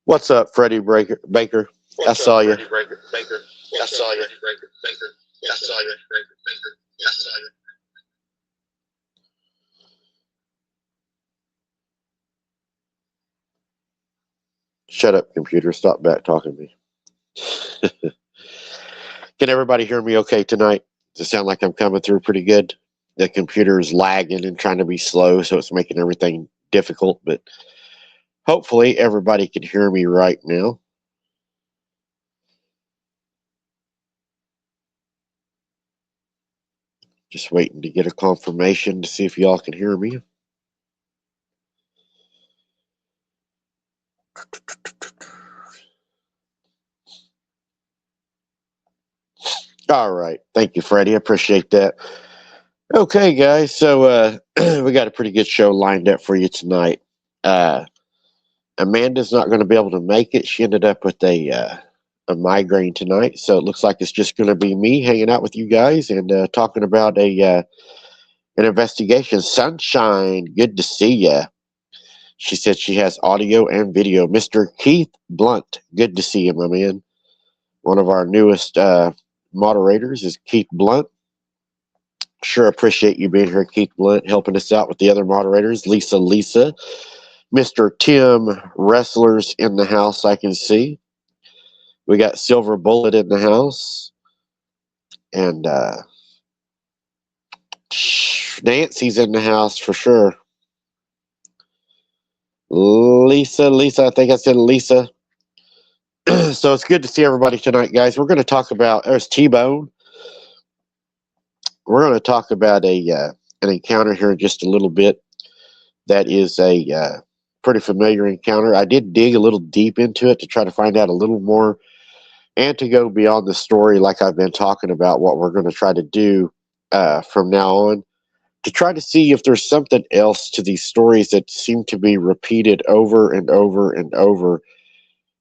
What's up, Freddie Baker? I What's saw up, you. Freddie Baker? I saw you. I saw you. I saw you. Shut up, computer. Stop back talking to me. Can everybody hear me okay tonight? Does it sound like I'm coming through pretty good? The computer is lagging and trying to be slow, so it's making everything difficult, but hopefully everybody can hear me right now. Just waiting to get a confirmation to see if y'all can hear me. All right. Thank you, Freddie. I appreciate that. Okay, guys. So we got a pretty good show lined up for you tonight. Uh, Amanda's not going to be able to make it. She ended up with a migraine tonight, so it looks like it's just going to be me hanging out with you guys and talking about an investigation. Sunshine, good to see ya. She said she has audio and video. Mr. Keith Blunt, good to see you, my man. One of our newest moderators is Keith Blunt. Sure appreciate you being here, Keith Blunt, helping us out with the other moderators. Lisa, Mr. Tim Wrestlers in the house, I can see. We got Silver Bullet in the house. And Nancy's in the house for sure. Lisa, I think I said Lisa. So it's good to see everybody tonight, guys. We're going to talk about, there's T-Bone. We're going to talk about an encounter here in just a little bit that is a pretty familiar encounter. I did dig a little deep into it to try to find out a little more and to go beyond the story like I've been talking about what we're going to try to do from now on, to try to see if there's something else to these stories that seem to be repeated over and over and over.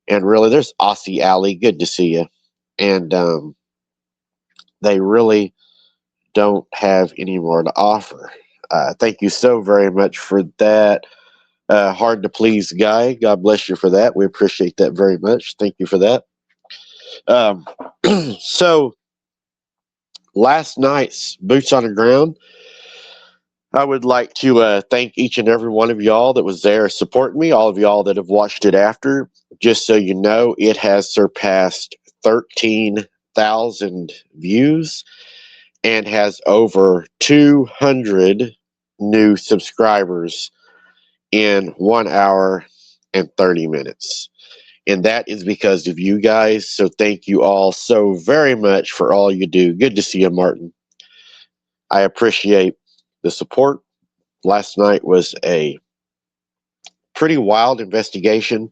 And really, there's Aussie Alley. Good to see you. And they really don't have any more to offer. Thank you so very much for that. Hard to please guy. God bless you for that. We appreciate that very much. Thank you for that. Um, so, last night's Boots on the Ground, I would like to thank each and every one of y'all that was there supporting me, all of y'all that have watched it after. Just so you know, it has surpassed 13,000 views and has over 200 new subscribers in 1 hour and 30 minutes. And that is because of you guys. So thank you all so very much for all you do. Good to see you, Martin. I appreciate the support. Last night was a pretty wild investigation.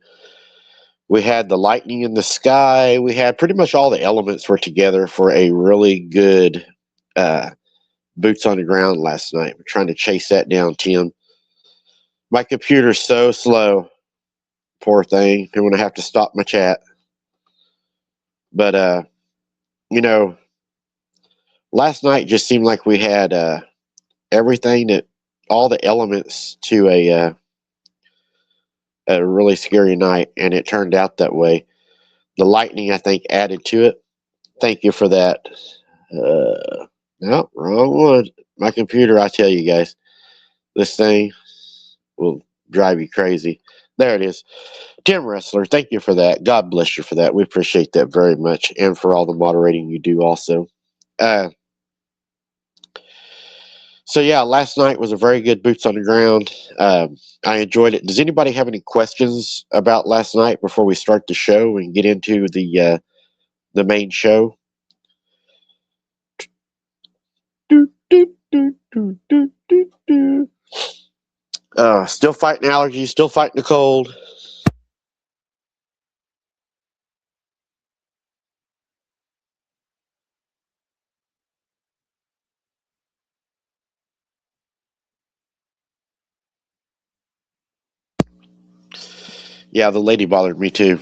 We had the lightning in the sky. We had pretty much all the elements were together for a really good boots on the ground last night. We're trying to chase that down, Tim. My computer's so slow. Poor thing. I'm going to have to stop my chat. But, you know, last night just seemed like we had everything that, all the elements to a really scary night, and it turned out that way. The lightning, I think, added to it. Thank you for that. No, wrong one. My computer, I tell you guys, this thing will drive you crazy. There it is. Tim Wrestler, thank you for that. God bless you for that. We appreciate that very much, and for all the moderating you do also. So yeah, last night was a very good boots on the ground. I enjoyed it. Does anybody have any questions about last night before we start the show and get into the main show? Still fighting allergies, still fighting the cold. Yeah, the lady bothered me too.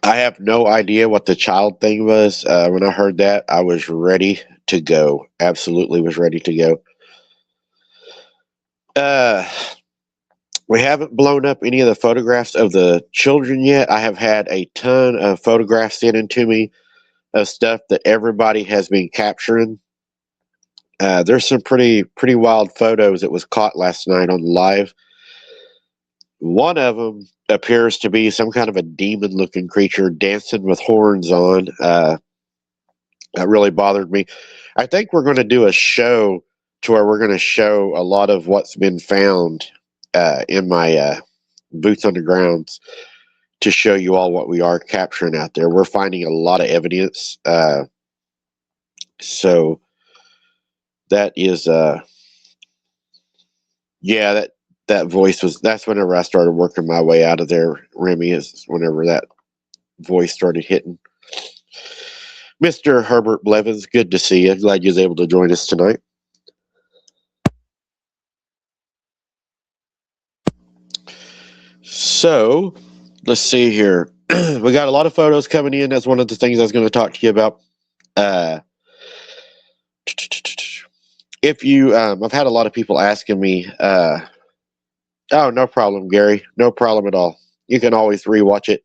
I have no idea what the child thing was. When I heard that, I was ready to go. Absolutely was ready to go. We haven't blown up any of the photographs of the children yet. I have had a ton of photographs sent in to me of stuff that everybody has been capturing. There's some pretty wild photos that was caught last night on the live. One of them appears to be some kind of a demon-looking creature dancing with horns on. That really bothered me. I think we're going to do a show to where we're going to show a lot of what's been found in my boots on the grounds to show you all what we are capturing out there. We're finding a lot of evidence. So that is, yeah, that voice was, that's whenever I started working my way out of there, Remy, is whenever that voice started hitting. Mr. Herbert Blevins, good to see you. Glad you was able to join us tonight. So, let's see here. We got a lot of photos coming in. That's one of the things I was going to talk to you about. If you, I've had a lot of people asking me, oh, no problem, Gary. No problem at all. You can always rewatch it.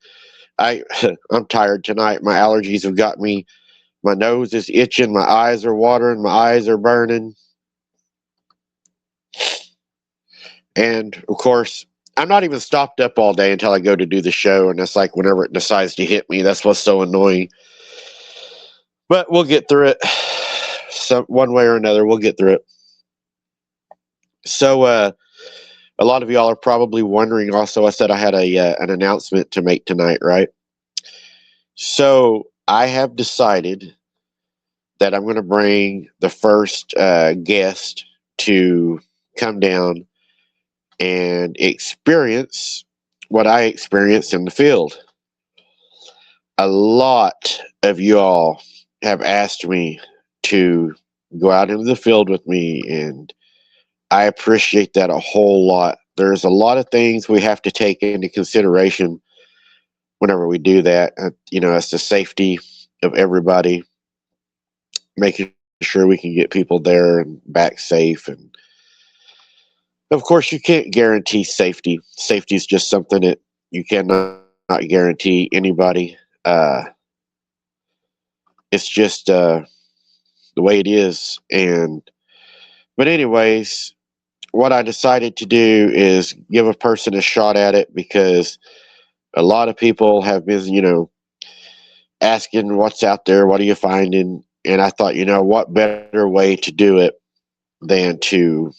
I'm tired tonight. My allergies have got me. My nose is itching. My eyes are watering. My eyes are burning. And of course, I'm not even stopped up all day until I go to do the show. And it's like whenever it decides to hit me, that's what's so annoying. But we'll get through it. So one way or another, we'll get through it. So a lot of y'all are probably wondering also, I said I had an announcement to make tonight, right? So I have decided that I'm going to bring the first guest to come down and experience what I experienced in the field. A lot of y'all have asked me to go out into the field with me, and I appreciate that a whole lot. There's a lot of things we have to take into consideration whenever we do that. It's the safety of everybody, making sure we can get people there and back safe. And of course, you can't guarantee safety. Safety is just something that you cannot guarantee anybody. It's just the way it is. But anyways, what I decided to do is give a person a shot at it, because a lot of people have been, asking what's out there, what are you finding? And I thought, what better way to do it than to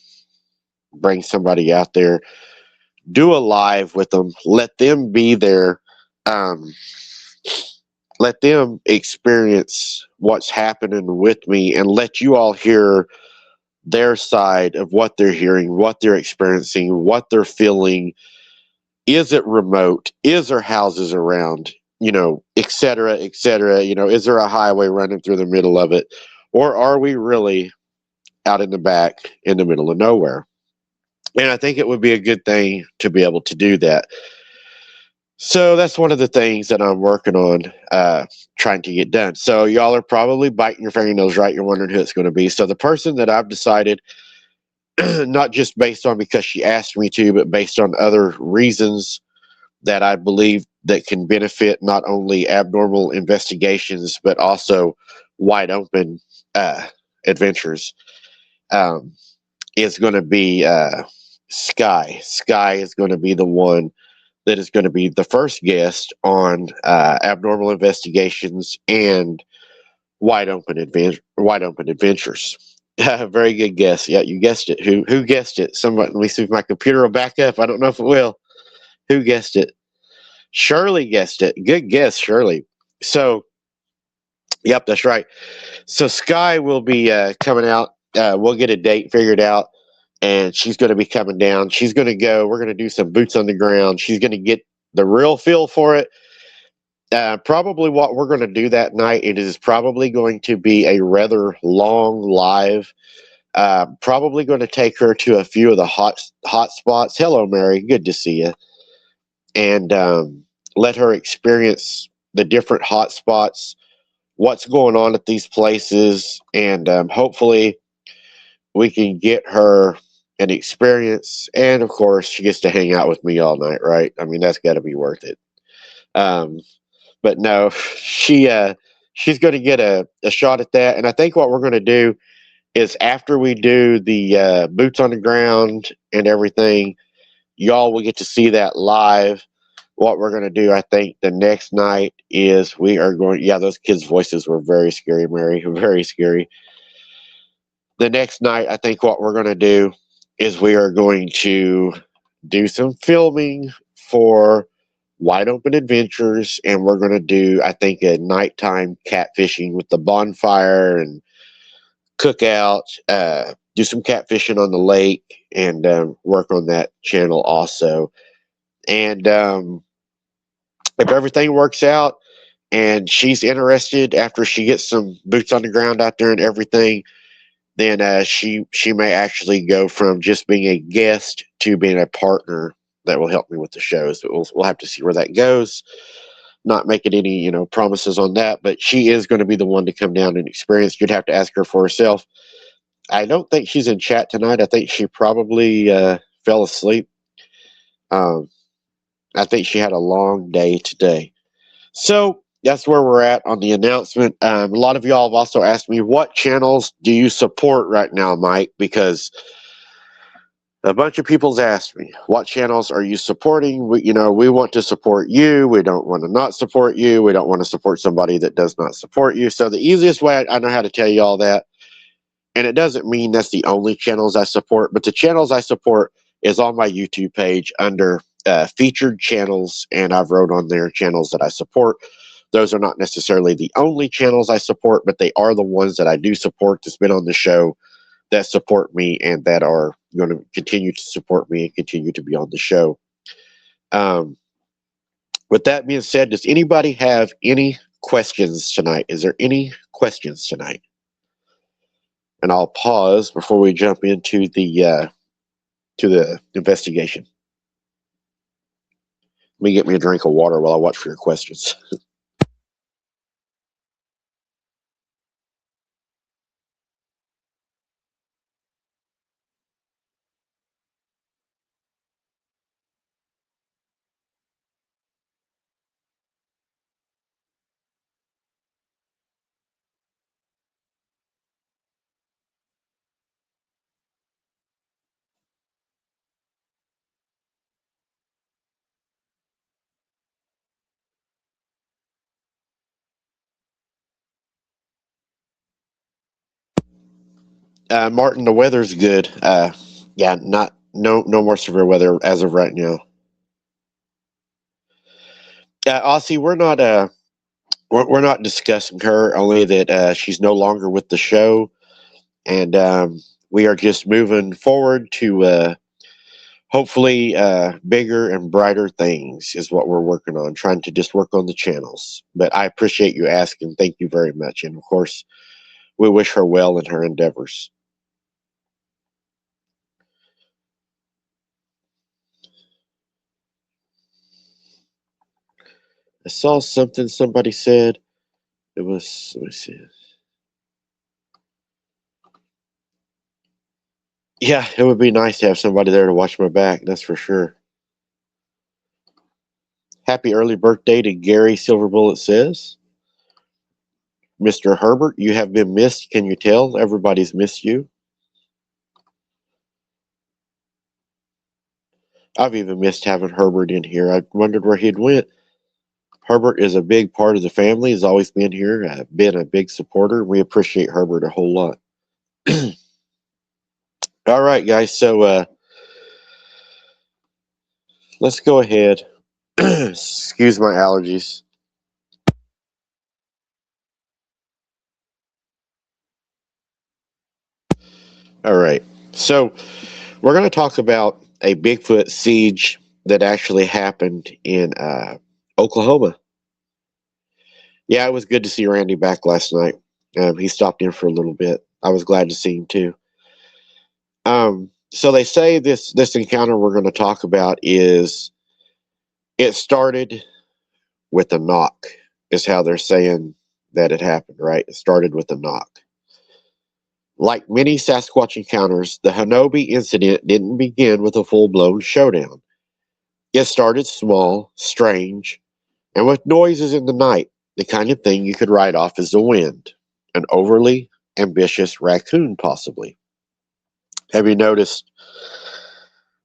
bring somebody out there, do a live with them, let them be there, um, let them experience what's happening with me, and let you all hear their side of what they're hearing, what they're experiencing, what they're feeling. Is it remote? Is there houses around? Et cetera, et cetera. Is there a highway running through the middle of it? Or are we really out in the back in the middle of nowhere? And I think it would be a good thing to be able to do that. So that's one of the things that I'm working on, trying to get done. So y'all are probably biting your fingernails, right? You're wondering who it's going to be. So the person that I've decided, not just based on because she asked me to, but based on other reasons that I believe that can benefit not only abnormal investigations, but also wide open adventures, is going to be Sky. Sky is going to be the one that is going to be the first guest on abnormal investigations and wide open adventures. Very good guess. Yeah, you guessed it. Who guessed it? Somebody. Let me see if my computer will back up. I don't know if it will. Who guessed it? Shirley guessed it. Good guess, Shirley. So, yep, that's right. So Sky will be coming out. We'll get a date figured out, and she's going to be coming down. She's going to go. We're going to do some boots on the ground. She's going to get the real feel for it. Probably what we're going to do that night, it is probably going to be a rather long live. Probably going to take her to a few of the hot spots. Hello, Mary. Good to see you. And let her experience the different hot spots, what's going on at these places, and hopefully we can get her an experience, and of course, she gets to hang out with me all night, right? I mean, that's got to be worth it. Um, but no, she's going to get a shot at that, and I think what we're going to do is after we do the boots on the ground and everything, y'all will get to see that live. What we're going to do, I think, the next night is we are going. Yeah, those kids' voices were very scary, Mary, very scary. The next night, I think what we're going to do is we are going to do some filming for Wide Open Adventures, and we're going to do, I think, a nighttime catfishing with the bonfire and cookout, do some catfishing on the lake, and work on that channel also. And if everything works out and she's interested after she gets some boots on the ground out there and everything, then she may actually go from just being a guest to being a partner that will help me with the shows. We'll have to see where that goes. Not making any promises on that, but she is going to be the one to come down and experience. You'd have to ask her for herself. I don't think she's in chat tonight. I think she probably fell asleep. Um, I think she had a long day today. So that's where we're at on the announcement. A lot of y'all have also asked me, what channels do you support right now, Mike? Because a bunch of people's asked me, what channels are you supporting? We want to support you. We don't want to not support you. We don't want to support somebody that does not support you. So the easiest way I know how to tell you all that, and it doesn't mean that's the only channels I support, but the channels I support is on my YouTube page under featured channels, and I've wrote on there channels that I support. Those are not necessarily the only channels I support, but they are the ones that I do support that's been on the show, that support me, and that are going to continue to support me and continue to be on the show. With that being said, does anybody have any questions tonight? Is there any questions tonight? And I'll pause before we jump into the investigation. Let me get me a drink of water while I watch for your questions. Martin, the weather's good. Yeah, no more severe weather as of right now. Aussie, we're not discussing her. Only that she's no longer with the show, and we are just moving forward to hopefully bigger and brighter things is what we're working on. Trying to just work on the channels. But I appreciate you asking. Thank you very much, and of course, we wish her well in her endeavors. I saw something somebody said. It was, let me see. Yeah, it would be nice to have somebody there to watch my back, that's for sure. Happy early birthday to Gary Silverbullet says. Mr. Herbert, you have been missed. Can you tell? Everybody's missed you. I've even missed having Herbert in here. I wondered where he'd went. Herbert is a big part of the family. He's always been here, been a big supporter. We appreciate Herbert a whole lot. All right, guys. So let's go ahead. Excuse my allergies. All right. So we're going to talk about a Bigfoot siege that actually happened in Oklahoma. Yeah, it was good to see Randy back last night. He stopped in for a little bit. I was glad to see him too. So they say this encounter we're going to talk about it started with a knock, is how they're saying that it happened, right? It started with a knock. Like many Sasquatch encounters, the Hanobi incident didn't begin with a full-blown showdown. It started small, strange, and with noises in the night, the kind of thing you could write off as the wind, an overly ambitious raccoon, possibly. Have you noticed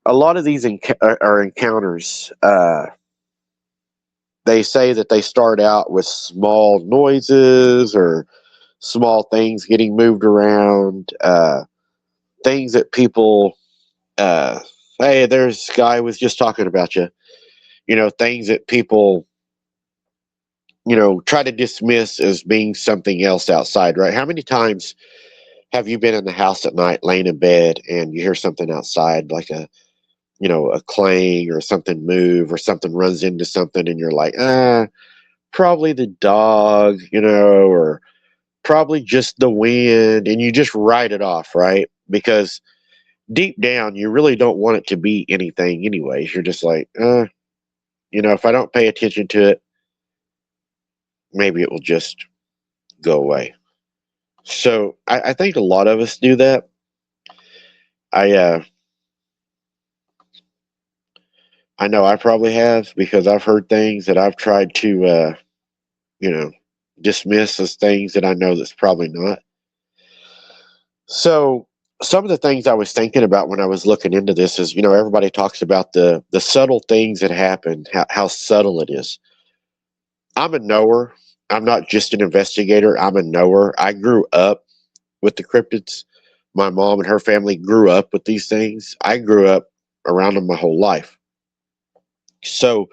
a lot of these are encounters? They say that they start out with small noises or small things getting moved around, things that people, uh, hey, there's guy was just talking about you. Things that people, try to dismiss as being something else outside, right? How many times have you been in the house at night, laying in bed, and you hear something outside, like a clang or something move or something runs into something, and you're like, probably the dog, or probably just the wind, and you just write it off, right? Because deep down, you really don't want it to be anything anyways. You're just like, if I don't pay attention to it, maybe it will just go away. So I think a lot of us do that. I I know I probably have, because I've heard things that I've tried to you know dismiss as things that I know that's probably not. So some of the things I was thinking about when I was looking into this is, everybody talks about the subtle things that happen, how subtle it is. I'm a knower. I'm not just an investigator. I'm a knower. I grew up with the cryptids. My mom and her family grew up with these things. I grew up around them my whole life. So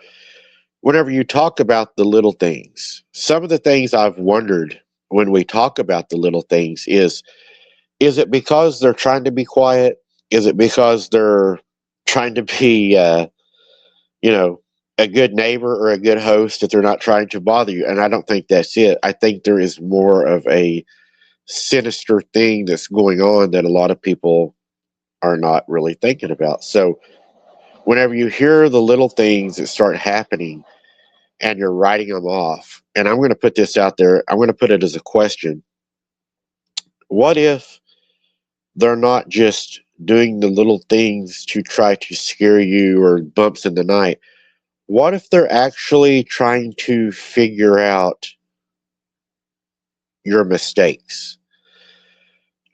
whenever you talk about the little things, some of the things I've wondered when we talk about the little things is it because they're trying to be quiet? Is it because they're trying to be, you know, a good neighbor or a good host, that they're not trying to bother you? And I don't think that's it. I think there is more of a sinister thing that's going on that a lot of people are not really thinking about. So whenever you hear the little things that start happening and you're writing them off, and I'm going to put this out there, I'm going to put it as a question. What if they're not just doing the little things to try to scare you or bumps in the night? What if they're actually trying to figure out your mistakes?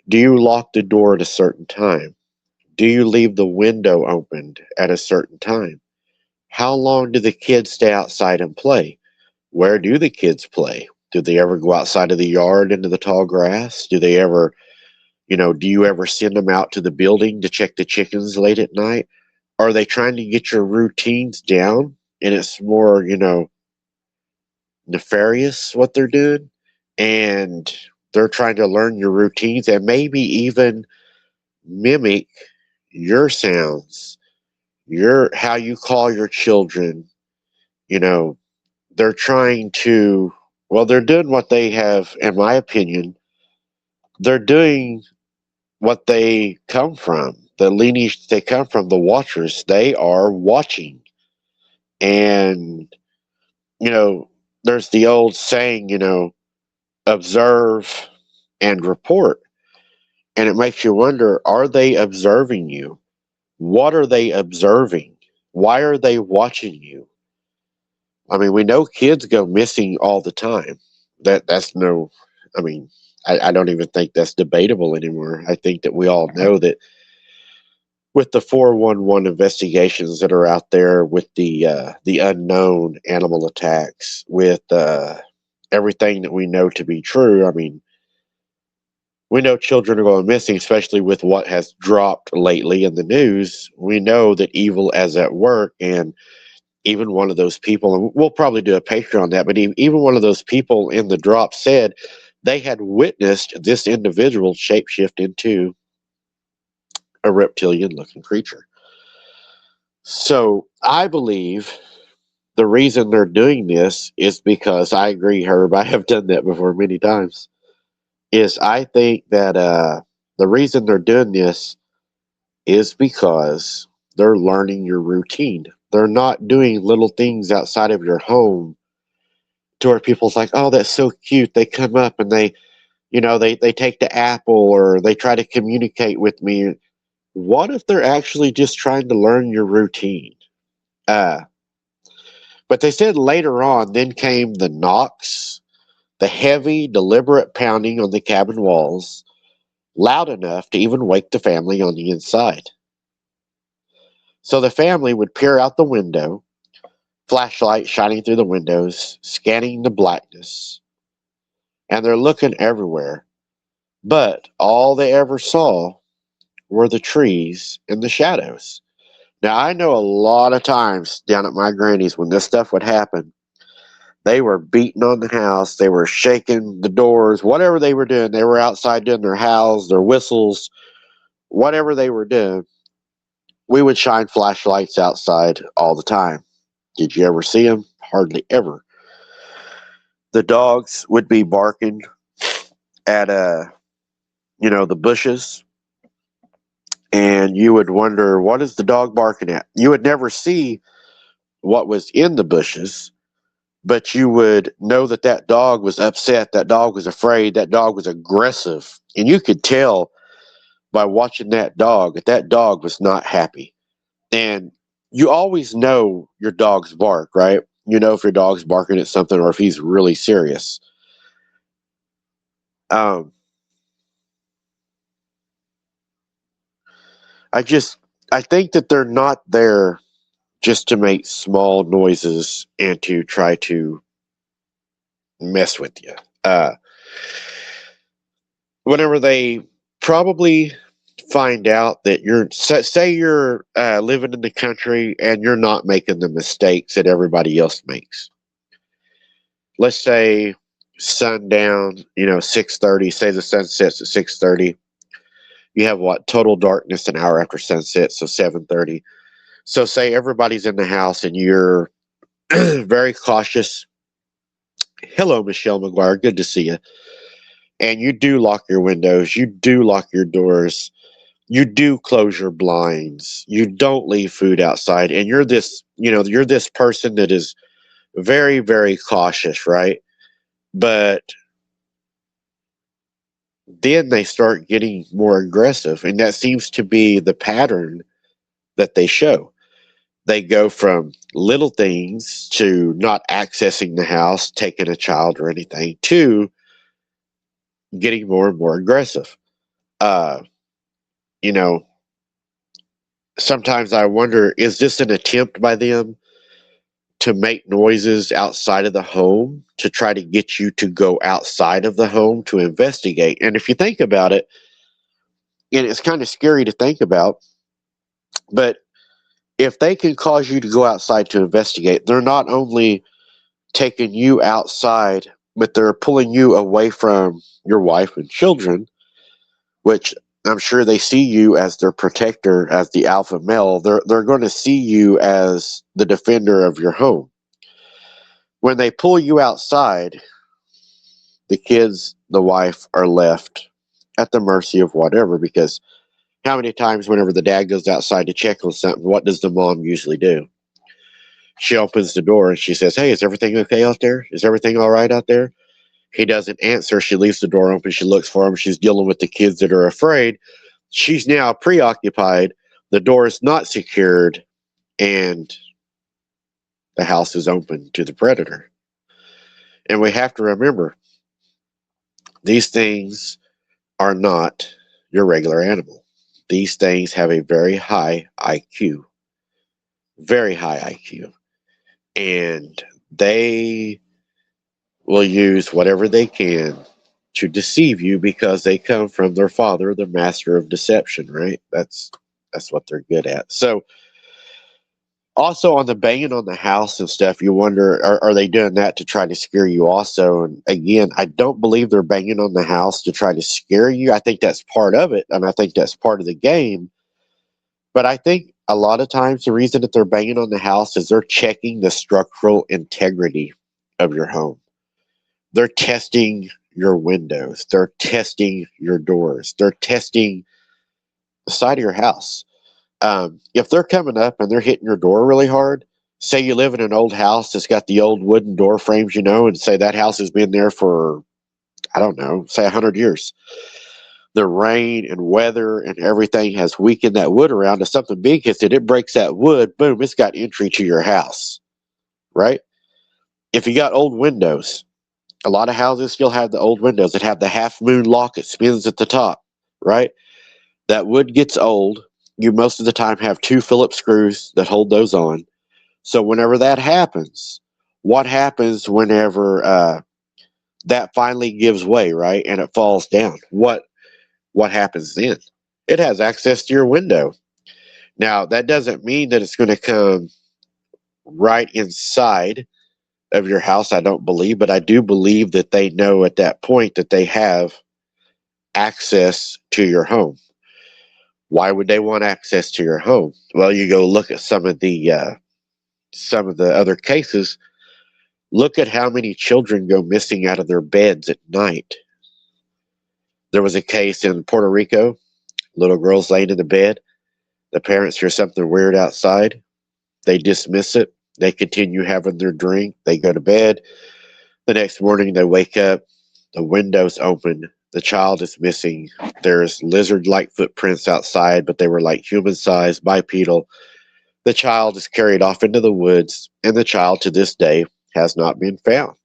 Do you lock the door at a certain time? Do you leave the window opened at a certain time? How long do the kids stay outside and play? Where do the kids play? Do they ever go outside of the yard into the tall grass? Do they ever, do you ever send them out to the building to check the chickens late at night? Are they trying to get your routines down, and it's more, nefarious what they're doing? And they're trying to learn your routines and maybe even mimic your sounds, your how you call your children. You know, they're trying to, well, they're doing what they have, in my opinion, they're doing what they come from, the lineage they come from, the watchers. They are watching. And, you know, there's the old saying, observe and report. And it makes you wonder, are they observing you? What are they observing? Why are they watching you? I mean, we know kids go missing all the time. That's no, I mean, I don't even think that's debatable anymore. I think that we all know that with the 411 investigations that are out there, with the unknown animal attacks, with everything that we know to be true. I mean, we know children are going missing, especially with what has dropped lately in the news. We know that evil is at work, and even one of those people, and we'll probably do a Patreon on that, but even one of those people in the drop said they had witnessed this individual shapeshift into a reptilian looking creature. So I believe the reason they're doing this is because, I agree, Herb, I have done that before many times, is I think that the reason they're doing this is because they're learning your routine. They're not doing little things outside of your home to where people's like, oh, that's so cute. They come up and they They take the apple or they try to communicate with me. What if they're actually just trying to learn your routine? Uh, but they said later on, then came the knocks, the heavy, deliberate pounding on the cabin walls, loud enough to even wake the family on the inside. So the family would peer out the window, flashlight shining through the windows, scanning the blackness, and they're looking everywhere. But all they ever saw were the trees and the shadows. Now, I know a lot of times down at my granny's when this stuff would happen, they were beating on the house, they were shaking the doors, whatever they were doing. They were outside doing their howls, their whistles, whatever they were doing. We would shine flashlights outside all the time. Did you ever see them? Hardly ever. The dogs would be barking at the bushes, and you would wonder, what is the dog barking at? You would never see what was in the bushes, but you would know that that dog was upset, that dog was afraid, that dog was aggressive, and you could tell by watching that dog that dog was not happy. And you always know your dog's bark, right? You know if your dog's barking at something or if he's really serious. Um, I just I think that they're not there just to make small noises and to try to mess with you. Uh, Whenever they probably find out that say you're living in the country and you're not making the mistakes that everybody else makes. Let's say sundown, 6:30. Say the sun sets at 6:30. You have what total darkness an hour after sunset, so 7:30. So say everybody's in the house and you're very cautious. Hello, Michelle McGuire. Good to see you. And you do lock your windows. You do lock your doors. You do close your blinds. You don't leave food outside. And you're this person that is very, very cautious, right? But then they start getting more aggressive. And that seems to be the pattern that they show. They go from little things to not accessing the house, taking a child or anything, to getting more and more aggressive. Uh, you know, Sometimes I wonder, is this an attempt by them to make noises outside of the home to try to get you to go outside of the home to investigate? And if you think about it, and it's kind of scary to think about, but if they can cause you to go outside to investigate, they're not only taking you outside, but they're pulling you away from your wife and children, which I'm sure they see you as their protector, as the alpha male. They're going to see you as the defender of your home. When they pull you outside, the kids, the wife are left at the mercy of whatever. Because how many times, whenever the dad goes outside to check on something, what does the mom usually do? She opens the door and she says, "Hey, is everything okay out there? Is everything all right out there?" He doesn't answer. She leaves the door open. She looks for him. She's dealing with the kids that are afraid. She's now preoccupied. The door is not secured, and the house is open to the predator. And we have to remember, these things are not your regular animal. These things have a very high IQ, very high IQ, and they will use whatever they can to deceive you because they come from their father, the master of deception, right? That's what they're good at. So also on the banging on the house and stuff, you wonder, are they doing that to try to scare you also? And again, I don't believe they're banging on the house to try to scare you. I think that's part of it, and I think that's part of the game. But I think a lot of times the reason that they're banging on the house is they're checking the structural integrity of your home. They're testing your windows. They're testing your doors. They're testing the side of your house. If they're coming up and they're hitting your door really hard, say you live in an old house that's got the old wooden door frames, and say that house has been there for I don't know, say 100 years. The rain and weather and everything has weakened that wood around. If something big hits it, it breaks that wood. Boom, it's got entry to your house, right? If you got old windows, a lot of houses still have the old windows that have the half moon lock. It spins at the top, right? That wood gets old. You most of the time have two Phillips screws that hold those on. So whenever that happens, what happens whenever that finally gives way, right, and it falls down? What happens then? It has access to your window. Now that doesn't mean that it's going to come right inside of your house. I don't believe, but I do believe that they know at that point that they have access to your home. Why would they want access to your home? Well, you go look at some of the other cases. Look at how many children go missing out of their beds at night. There was a case in Puerto Rico. Little girls laying in the bed. The parents hear something weird outside. They dismiss it. They continue having their drink. They go to bed. The next morning, they wake up. The window's open. The child is missing. There's lizard-like footprints outside, but they were like human-sized, bipedal. The child is carried off into the woods, and the child to this day has not been found.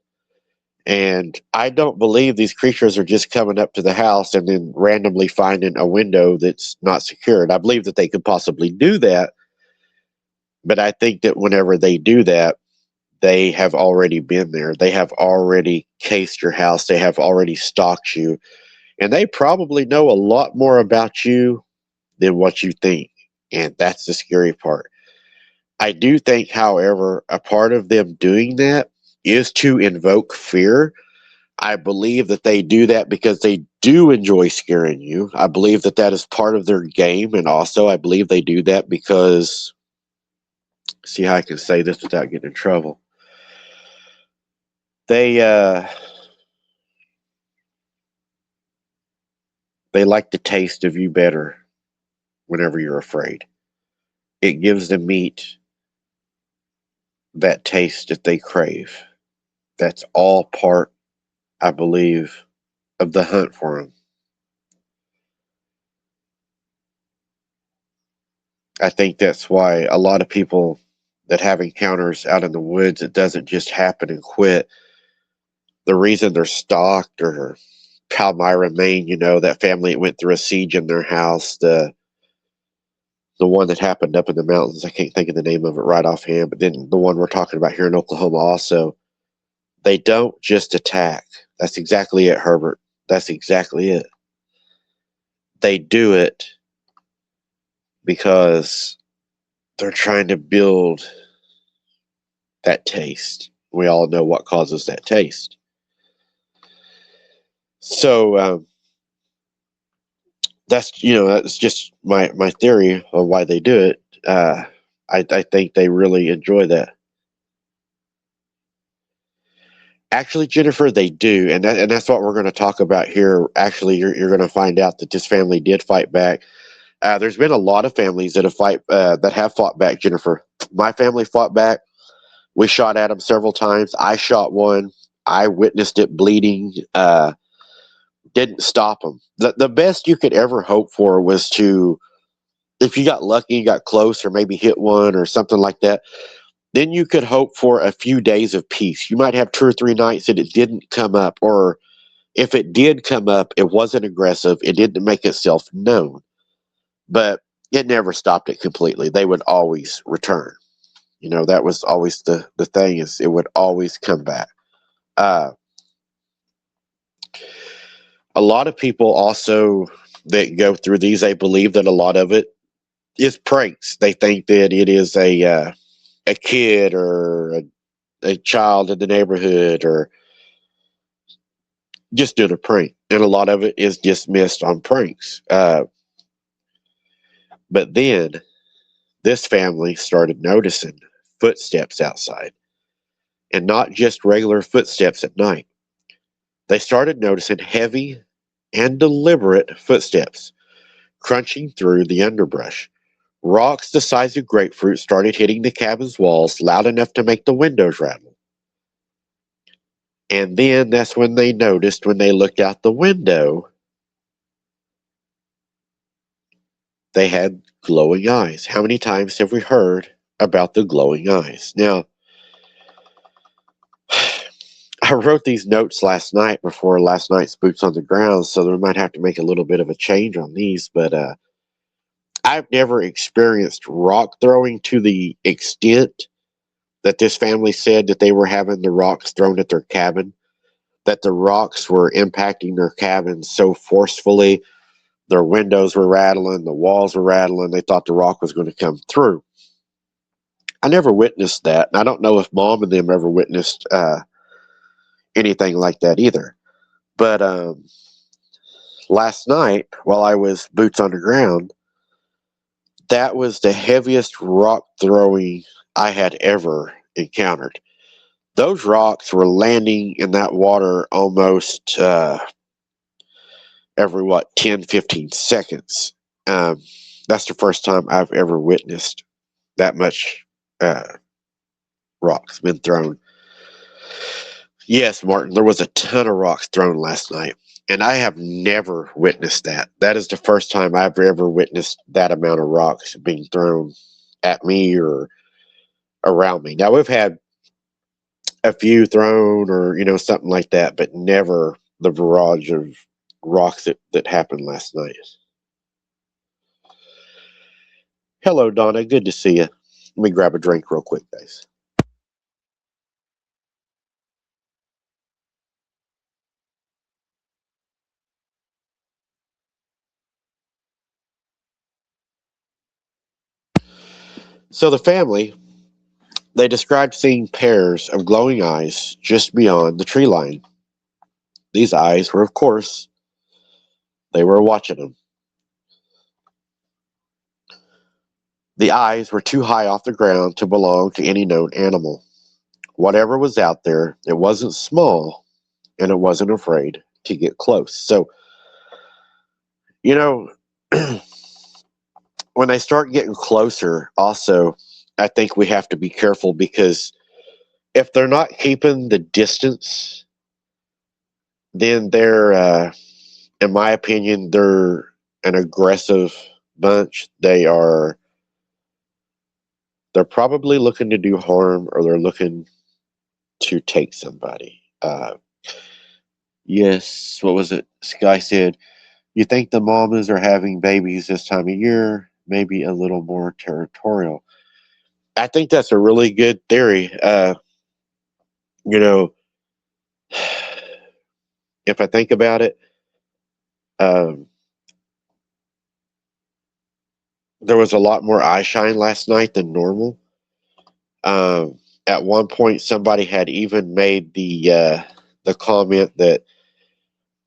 And I don't believe these creatures are just coming up to the house and then randomly finding a window that's not secured. I believe that they could possibly do that, but I think that whenever they do that, they have already been there. They have already cased your house. They have already stalked you. And they probably know a lot more about you than what you think. And that's the scary part. I do think, however, a part of them doing that is to invoke fear. I believe that they do that because they do enjoy scaring you. I believe that that is part of their game. And also, I believe they do that because, see how I can say this without getting in trouble. They like the taste of you better whenever you're afraid. It gives the meat that taste that they crave. That's all part, I believe, of the hunt for them. I think that's why a lot of people that have encounters out in the woods, it doesn't just happen and quit. The reason they're stalked, or Palmyra, Maine, that family that went through a siege in their house, the one that happened up in the mountains, I can't think of the name of it right offhand, but then the one we're talking about here in Oklahoma also, they don't just attack. That's exactly it, Herbert. That's exactly it. They do it because they're trying to build that taste. We all know what causes that taste. So that's just my theory of why they do it. I think they really enjoy that. Actually, Jennifer, they do, and that's what we're going to talk about here. Actually, you're going to find out that this family did fight back. There's been a lot of families that have fought back. Jennifer, my family fought back. We shot at them several times. I shot one. I witnessed it bleeding. Didn't stop them. The best you could ever hope for was to, if you got lucky, you got close, or maybe hit one or something like that. Then you could hope for a few days of peace. You might have 2 or 3 nights that it didn't come up, or if it did come up, it wasn't aggressive. It didn't make itself known, but it never stopped it completely. They would always return. That was always the thing, is it would always come back. A lot of people also that go through these, they believe that a lot of it is pranks. They think that it is a kid or a child in the neighborhood, or just doing a prank, and a lot of it is dismissed on pranks. But then this family started noticing footsteps outside, and not just regular footsteps at night. They started noticing heavy and deliberate footsteps crunching through the underbrush. Rocks the size of grapefruit started hitting the cabin's walls loud enough to make the windows rattle. And then that's when they noticed, when they looked out the window, they had glowing eyes. How many times have we heard about the glowing eyes? Now, I wrote these notes last night before last night's Boots on the Ground, so we might have to make a little bit of a change on these, but I've never experienced rock throwing to the extent that this family said that they were having the rocks thrown at their cabin, that the rocks were impacting their cabin so forcefully. Their windows were rattling, the walls were rattling. They thought the rock was going to come through. I never witnessed that. And I don't know if Mom and them ever witnessed anything like that either. But last night, while I was boots on the ground, that was the heaviest rock throwing I had ever encountered. Those rocks were landing in that water almost every, 10, 15 seconds. That's the first time I've ever witnessed that much rocks been thrown. Yes, Martin, there was a ton of rocks thrown last night, and I have never witnessed that. That is the first time I've ever witnessed that amount of rocks being thrown at me or around me. Now, we've had a few thrown or, something like that, but never the barrage of rocks that happened last night. Hello, Donna. Good to see you. Let me grab a drink real quick, guys. So the family, they described seeing pairs of glowing eyes just beyond the tree line. These eyes were, of course, they were watching them. The eyes were too high off the ground to belong to any known animal. Whatever was out there, it wasn't small, and it wasn't afraid to get close. So, you know, when they start getting closer, also, I think we have to be careful because if they're not keeping the distance, then they're, in my opinion, they're an aggressive bunch. They're probably looking to do harm, or they're looking to take somebody. Yes, what was it? Sky said, you think the mamas are having babies this time of year, maybe a little more territorial. I think that's a really good theory. You know, if I think about it, um, there was a lot more eye shine last night than normal. At one point, somebody had even made the comment that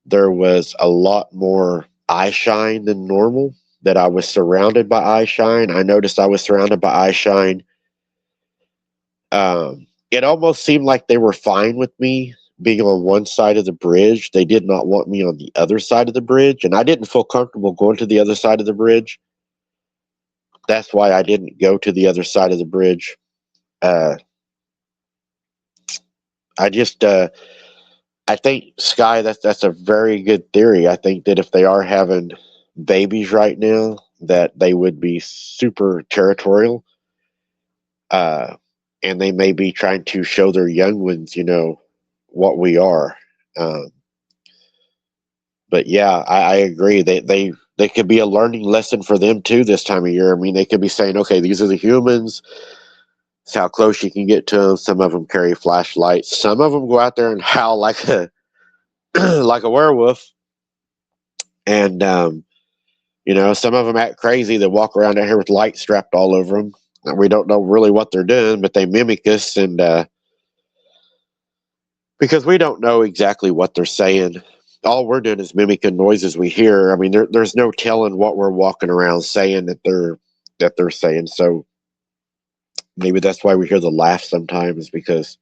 there was a lot more eye shine than normal. That I was surrounded by eye shine. I noticed I was surrounded by eye shine. It almost seemed like they were fine with me being on one side of the bridge. They did not want me on the other side of the bridge, and I didn't feel comfortable going to the other side of the bridge. That's why I didn't go to the other side of the bridge. Uh, I just, I think Sky, that's a very good theory. I think that if they are having babies right now, that they would be super territorial, uh, and they may be trying to show their young ones, what we are. Um, but yeah, I agree. They could be a learning lesson for them too this time of year. I mean, they could be saying, okay, these are the humans. It's how close you can get to them. Some of them carry flashlights. Some of them go out there and howl like a like a werewolf. And some of them act crazy. They walk around out here with lights strapped all over them. And we don't know really what they're doing, but they mimic us, and because we don't know exactly what they're saying. All we're doing is mimicking noises we hear. I mean, there's no telling what we're walking around saying that they're saying. So maybe that's why we hear the laugh sometimes, because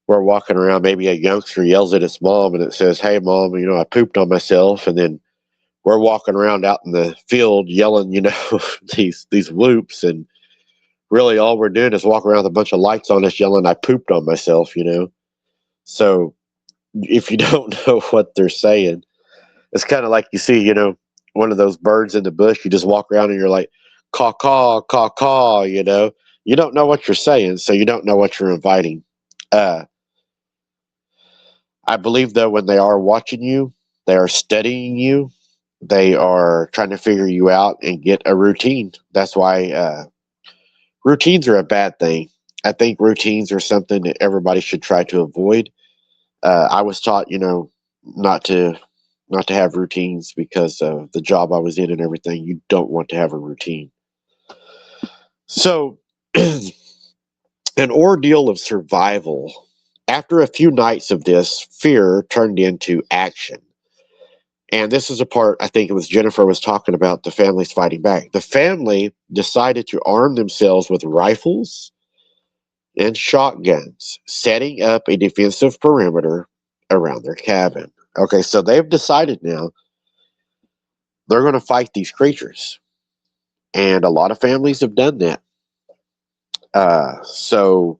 we're walking around. Maybe a youngster yells at his mom and it says, "Hey, mom, I pooped on myself," and then we're walking around out in the field yelling, these whoops, and really all we're doing is walking around with a bunch of lights on us yelling, "I pooped on myself," So if you don't know what they're saying, it's kind of like you see, one of those birds in the bush. You just walk around and you're like, caw, caw, caw, caw, You don't know what you're saying, so you don't know what you're inviting. Uh, I believe, though, when they are watching you, they are studying you, they are trying to figure you out and get a routine. That's why routines are a bad thing. I think routines are something that everybody should try to avoid. I was taught, not to not to have routines because of the job I was in and everything. You don't want to have a routine. So, an ordeal of survival. After a few nights of this, fear turned into action. And this is a part I think it was Jennifer was talking about the families fighting back. The family decided to arm themselves with rifles and shotguns, setting up a defensive perimeter around their cabin. Okay, so they've decided now they're going to fight these creatures. And a lot of families have done that. So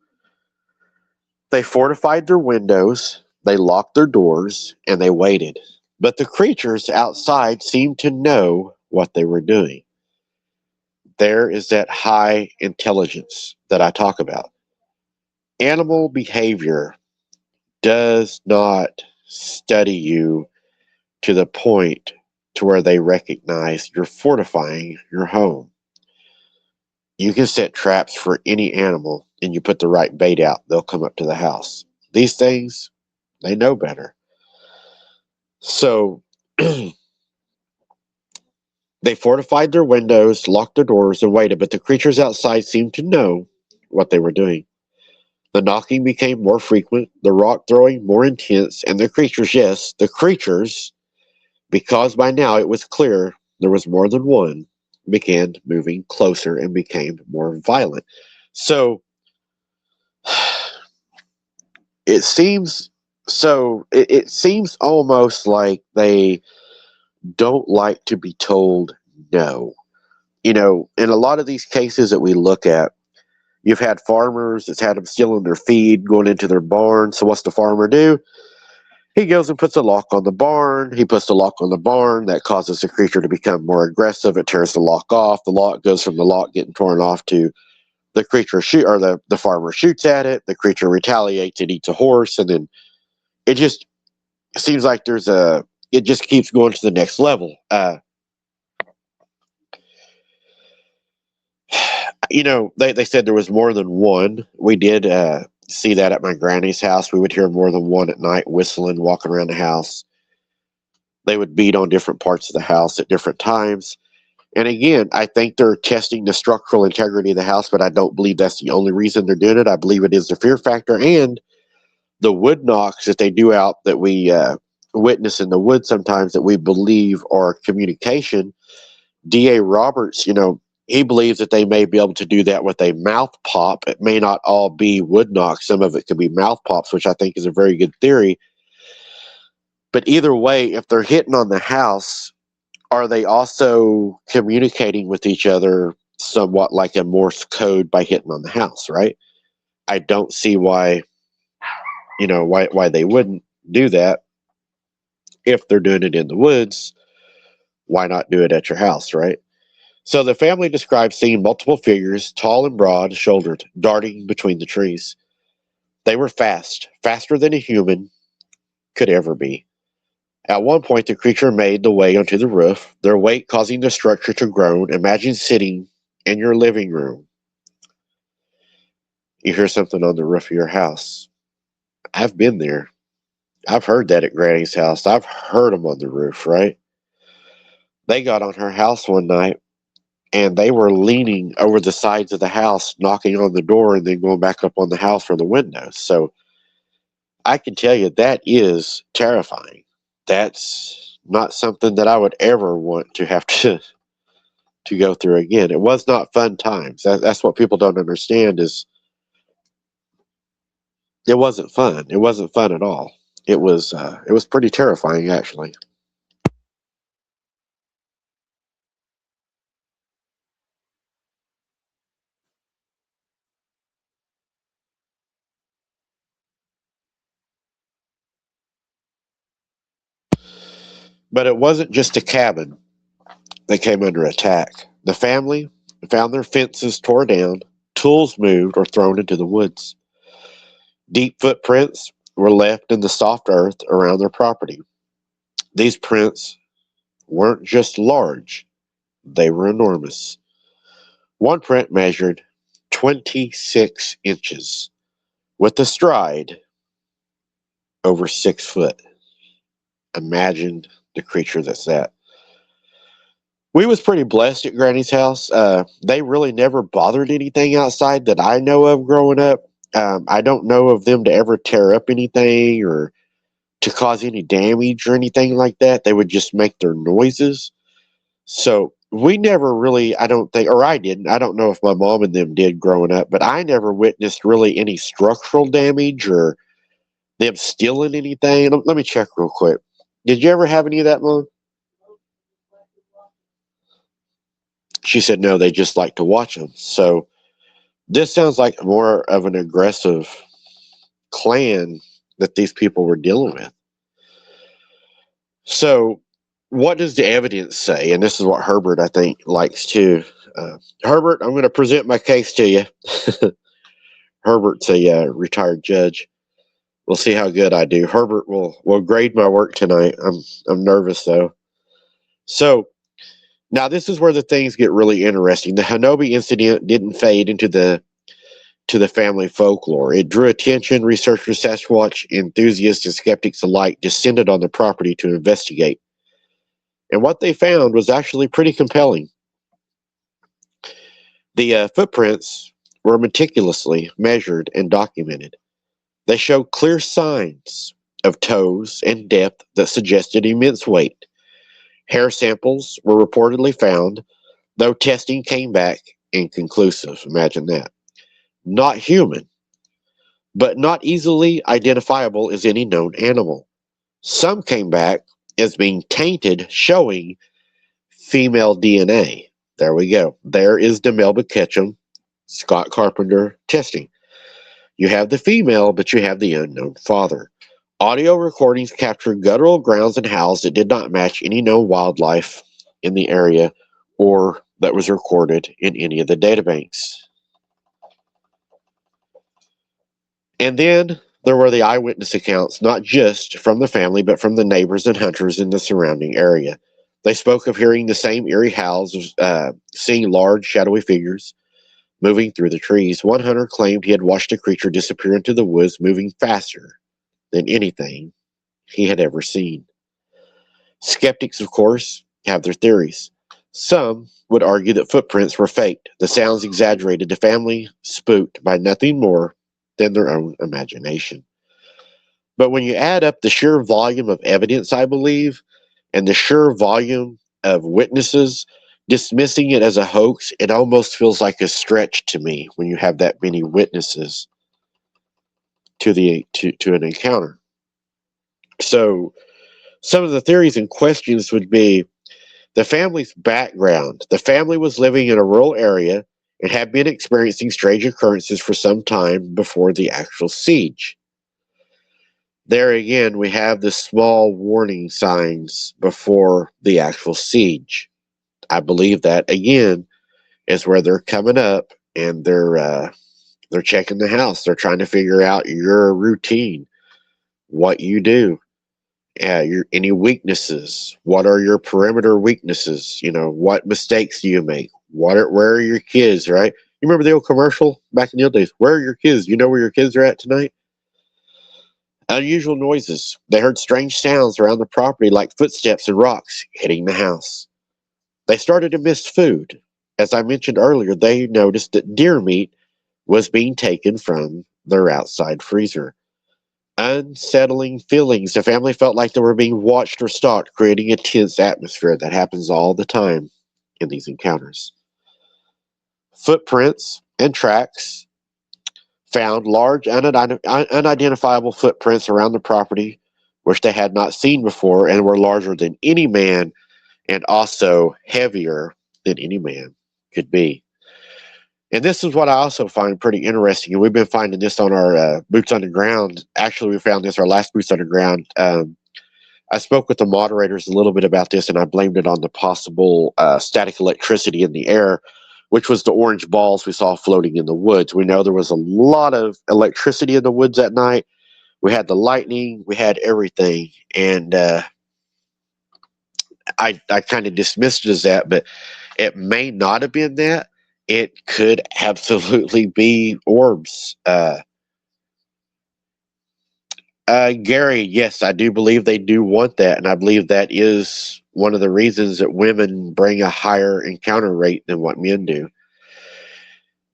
they fortified their windows, they locked their doors, and they waited. But the creatures outside seemed to know what they were doing. There is that high intelligence that I talk about. Animal behavior does not study you to the point to where they recognize you're fortifying your home. You can set traps for any animal and you put the right bait out, they'll come up to the house. These things, they know better. So they fortified their windows, locked their doors, and waited, but the creatures outside seemed to know what they were doing. The knocking became more frequent, the rock throwing more intense, and the creatures, yes, the creatures, because by now it was clear there was more than one, began moving closer and became more violent. So it seems it seems almost like they don't like to be told no. In a lot of these cases that we look at, you've had farmers that's had them stealing their feed, going into their barn. So what's the farmer do? He goes and puts a lock on the barn. He puts the lock on the barn. That causes the creature to become more aggressive. It tears the lock off. The lock goes from the lock getting torn off to the creature shoot, or the farmer shoots at it. The creature retaliates. It eats a horse, and then it just seems like it just keeps going to the next level. They said there was more than one. We did see that at my granny's house. We would hear more than one at night whistling, walking around the house. They would beat on different parts of the house at different times. And again, I think they're testing the structural integrity of the house, but I don't believe that's the only reason they're doing it. I believe it is the fear factor and the wood knocks that they do out that we witness in the woods sometimes that we believe are communication. D.A. Roberts, he believes that they may be able to do that with a mouth pop. It may not all be wood knocks. Some of it could be mouth pops, which I think is a very good theory. But either way, if they're hitting on the house, are they also communicating with each other somewhat like a Morse code by hitting on the house, right? I don't see why they wouldn't do that. If they're doing it in the woods, why not do it at your house, right? So the family describes seeing multiple figures, tall and broad shouldered, darting between the trees. They were fast, faster than a human could ever be. At one point, the creature made the way onto the roof, their weight causing the structure to groan. Imagine sitting in your living room. You hear something on the roof of your house. I've been there. I've heard that at Granny's house. I've heard them on the roof, right? They got on her house one night and they were leaning over the sides of the house, knocking on the door and then going back up on the house from the windows. So I can tell you that is terrifying. That's not something that I would ever want to have to go through again. It was not fun times. That's what people don't understand is it wasn't fun. It wasn't fun at all. It was pretty terrifying actually. But it wasn't just a cabin that came under attack. The family found their fences torn down, tools moved or thrown into the woods. Deep footprints were left in the soft earth around their property. These prints weren't just large, they were enormous. One print measured 26 inches, with a stride over 6 foot. Imagine the creature that's that. We was pretty blessed at Granny's house. They really never bothered anything outside that I know of growing up. I don't know of them to ever tear up anything or to cause any damage or anything like that. They would just make their noises. So we never really, I don't think, or I didn't. I don't know if my mom and them did growing up, but I never witnessed really any structural damage or them stealing anything. Let me check real quick. Did you ever have any of that, Mom? She said no, they just like to watch them. So this sounds like more of an aggressive clan that these people were dealing with. So what does the evidence say? And this is what Herbert, I think, likes too. Herbert, I'm going to present my case to you. Herbert's a retired judge. We'll see how good I do. Herbert will grade my work tonight. I'm nervous though. So now this is where the things get really interesting. The Hanobi incident didn't fade into the family folklore. It drew attention. Researchers, Sasquatch enthusiasts, and skeptics alike descended on the property to investigate. And what they found was actually pretty compelling. The footprints were meticulously measured and documented. They showed clear signs of toes and depth that suggested immense weight. Hair samples were reportedly found, though testing came back inconclusive. Imagine that. Not human, but not easily identifiable as any known animal. Some came back as being tainted, showing female DNA. There we go. There is the Melba Ketchum, Scott Carpenter testing. You have the female, but you have the unknown father. Audio recordings captured guttural growls and howls that did not match any known wildlife in the area or that was recorded in any of the databanks. And then there were the eyewitness accounts, not just from the family, but from the neighbors and hunters in the surrounding area. They spoke of hearing the same eerie howls, seeing large, shadowy figures moving through the trees. One hunter claimed he had watched a creature disappear into the woods, moving faster than anything he had ever seen. Skeptics, of course, have their theories. Some would argue that footprints were faked, the sounds exaggerated, the family spooked by nothing more than their own imagination. But when you add up the sheer volume of evidence, I believe, and the sheer volume of witnesses, dismissing it as a hoax, it almost feels like a stretch to me when you have that many witnesses to an encounter. So some of the theories and questions would be the family's background. The family was living in a rural area and had been experiencing strange occurrences for some time before the actual siege. There again, we have the small warning signs before the actual siege. I believe that again is where they're coming up and they're checking the house. They're trying to figure out your routine, what you do, any weaknesses. What are your perimeter weaknesses? You know, what mistakes do you make? Where are your kids? Right? You remember the old commercial back in the old days? Where are your kids? You know where your kids are at tonight? Unusual noises. They heard strange sounds around the property, like footsteps and rocks hitting the house. They started to miss food. As I mentioned earlier, they noticed that deer meat was being taken from their outside freezer. Unsettling feelings. The family felt like they were being watched or stalked, creating a tense atmosphere that happens all the time in these encounters. Footprints and tracks found large, unidentifiable footprints around the property, which they had not seen before and were larger than any man and also heavier than any man could be. And this is what I also find pretty interesting. And we've been finding this on our Boots on the Ground. Actually, we found this our last Boots on the Ground I spoke with the moderators a little bit about this, and I blamed it on the possible static electricity in the air, which was the orange balls we saw floating in the woods. We know there was a lot of electricity in the woods that night. We had the lightning, we had everything, and I kind of dismissed it as that, but it may not have been that. It could absolutely be orbs. Gary, yes, I do believe they do want that, and I believe that is one of the reasons that women bring a higher encounter rate than what men do.